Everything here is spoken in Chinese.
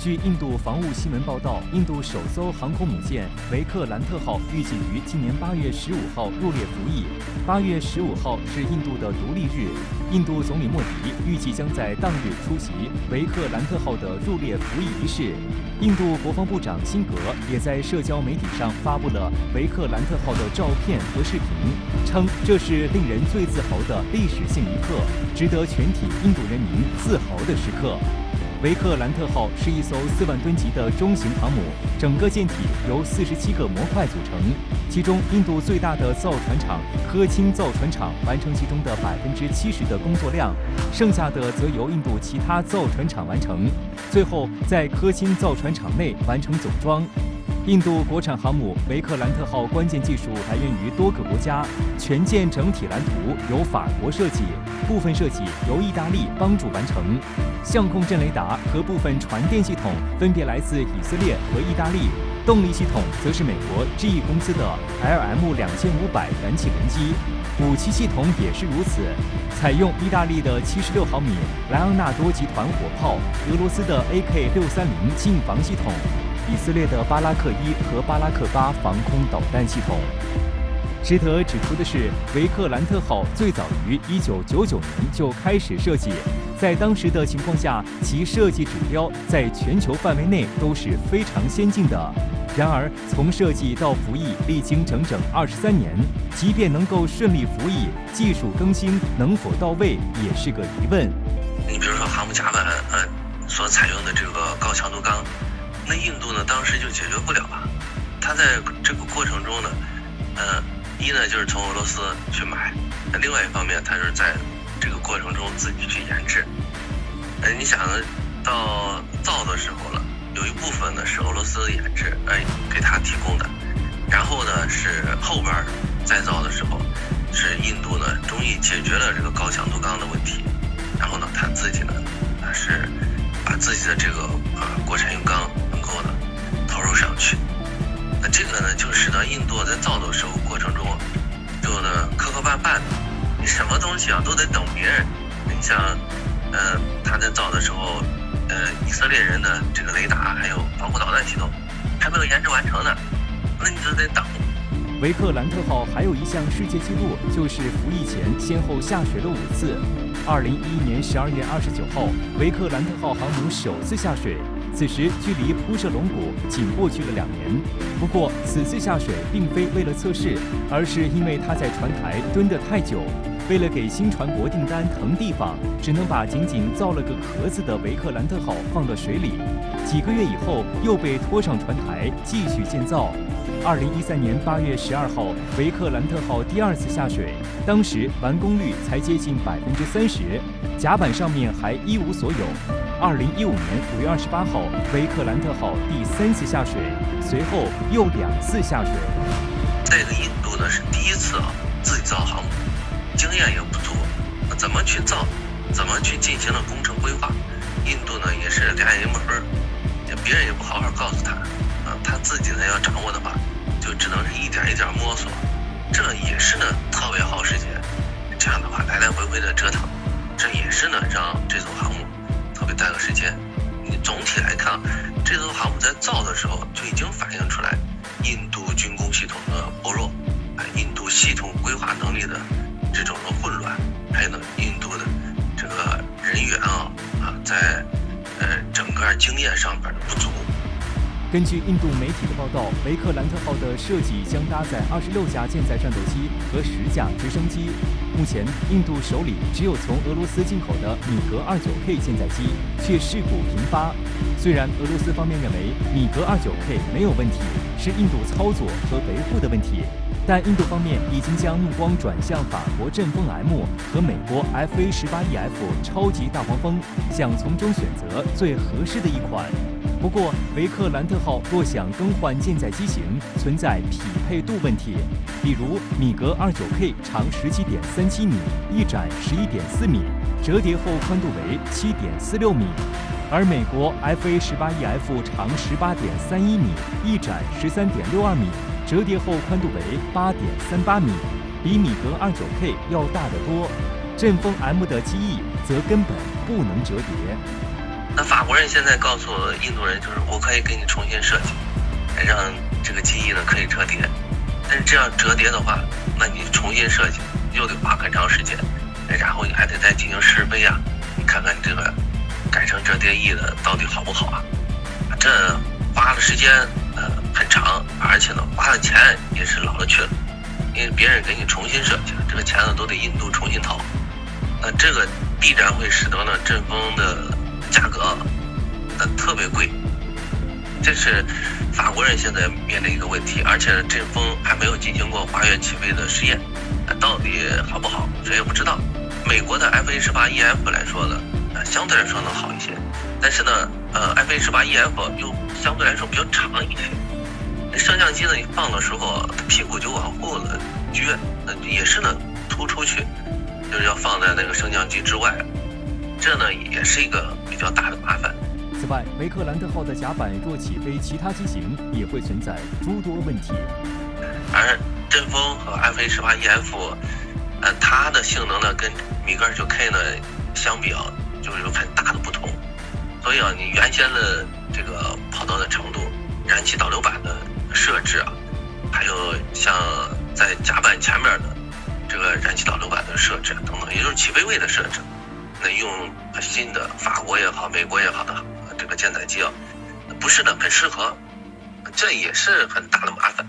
据印度防务新闻报道，印度首艘航空母舰维克兰特号预计于今年8月15号入列服役。8月15号是印度的独立日，印度总理莫迪预计将在当日出席维克兰特号的入列服役仪式。印度国防部长辛格也在社交媒体上发布了维克兰特号的照片和视频，称这是令人最自豪的历史性一刻，值得全体印度人民自豪的时刻。维克兰特号是一艘4万吨级的中型航母，整个舰体由47个模块组成，其中印度最大的造船厂科钦造船厂完成其中的70%的工作量，剩下的则由印度其他造船厂完成，最后在科钦造船厂内完成总装。印度国产航母维克兰特号关键技术来源于多个国家，全舰整体蓝图由法国设计，部分设计由意大利帮助完成。相控阵雷达和部分传电系统分别来自以色列和意大利，动力系统则是美国 GE 公司的 LM2500燃气轮机，武器系统也是如此，采用意大利的76毫米莱昂纳多集团火炮，俄罗斯的 AK630近防系统，以色列的巴拉克1和巴拉克8防空导弹系统。值得指出的是，维克兰特号最早于1999年就开始设计，在当时的情况下，其设计指标在全球范围内都是非常先进的。然而，从设计到服役历经整整23年，即便能够顺利服役，技术更新能否到位也是个疑问。你比如说航母甲板所采用的这个高强度钢，那印度呢当时就解决不了了。它在这个过程中呢，一呢就是从俄罗斯去买，另外一方面它是在这个过程中自己去研制。你想到造的时候了，有一部分呢是俄罗斯研制，给他提供的，然后呢是后边再造的时候，是印度呢终于解决了这个高强度钢的问题，然后呢他自己呢是把自己的这个国产用钢能够呢投入上去。那这个呢就使得印度在造的时候过程中就呢磕磕绊绊的，你什么东西啊都得等别人。你像他在造的时候，以色列人的这个雷达还有防空导弹系统还没有研制完成呢，那你就得等。维克兰特号还有一项世界纪录，就是服役前先后下水了5次。2011年12月29号，维克兰特号航母首次下水，此时距离铺设龙骨仅过去了2年。不过，此次下水并非为了测试，而是因为它在船台蹲得太久。为了给新船舶订单腾地方，只能把仅仅造了个壳子的维克兰特号放到水里。几个月以后，又被拖上船台继续建造。2013年8月12号，维克兰特号第2次下水，当时完工率才接近30%，甲板上面还一无所有。2015年5月28号，维克兰特号第3次下水，随后又2次下水。这个印度呢是第1次自己造航母，经验也不足，那怎么去造，怎么去进行了工程规划，印度呢也是俩眼一抹黑，别人也不好好告诉他，他自己呢要掌握的话，就只能是一点一点摸索，这也是呢特别耗时间，这样的话来来回回的折腾，这也是呢让这艘航母特别耽搁时间。你总体来看，这艘航母在造的时候就已经反映出来印度军工系统的薄弱，印度系统规划能力的这种混乱，还有呢印度的这个人员在整个经验上边的不足。根据印度媒体的报道，维克兰特号的设计将搭载26架舰载战斗机和10架直升机。目前，印度手里只有从俄罗斯进口的米格29K 舰载机，却事故频发。虽然俄罗斯方面认为米格29K 没有问题，是印度操作和维护的问题，但印度方面已经将目光转向法国阵风 M 和美国 FA-18EF 超级大黄蜂，想从中选择最合适的一款。不过，维克兰特号若想更换舰载机型，存在匹配度问题。比如，米格29K 长17.37米，翼展11.4米，折叠后宽度为7.46米；而美国 FA-18EF 长18.31米，翼展13.62米，折叠后宽度为8.38米，比米格29K 要大得多。阵风 M 的机翼则根本不能折叠。那法国人现在告诉印度人，就是我可以给你重新设计，让这个机翼呢可以折叠。但是这样折叠的话，那你重新设计又得花很长时间，然后你还得再进行试飞啊，你看看这个改成折叠翼的到底好不好啊？这花了时间很长，而且呢花的钱也是老了去了，因为别人给你重新设计，这个钱呢都得印度重新掏。那这个必然会使得呢阵风的价格特别贵，这是法国人现在面临一个问题，而且阵风还没有进行过滑跃起飞的实验，到底好不好谁也不知道。美国的 F/A-18EF 来说呢，相对来说能好一些，但是呢F/A-18EF 又相对来说比较长一些。升降机呢你放的时候屁股就往后了撅，也是呢突出去，就是要放在那个升降机之外，这呢也是一个比较大的麻烦。此外，维克兰特号的甲板若起飞其他机型，也会存在诸多问题。而阵风和 F/A-18EF，它的性能呢跟米格29K呢相比啊，就有很大的不同。所以啊，你原先的这个跑道的长度、燃气导流板的设置啊，还有像在甲板前面的这个燃气导流板的设置等等，也就是起飞位的设置，那用新的法国也好、美国也好的这个舰载机啊，不是的很适合，这也是很大的麻烦。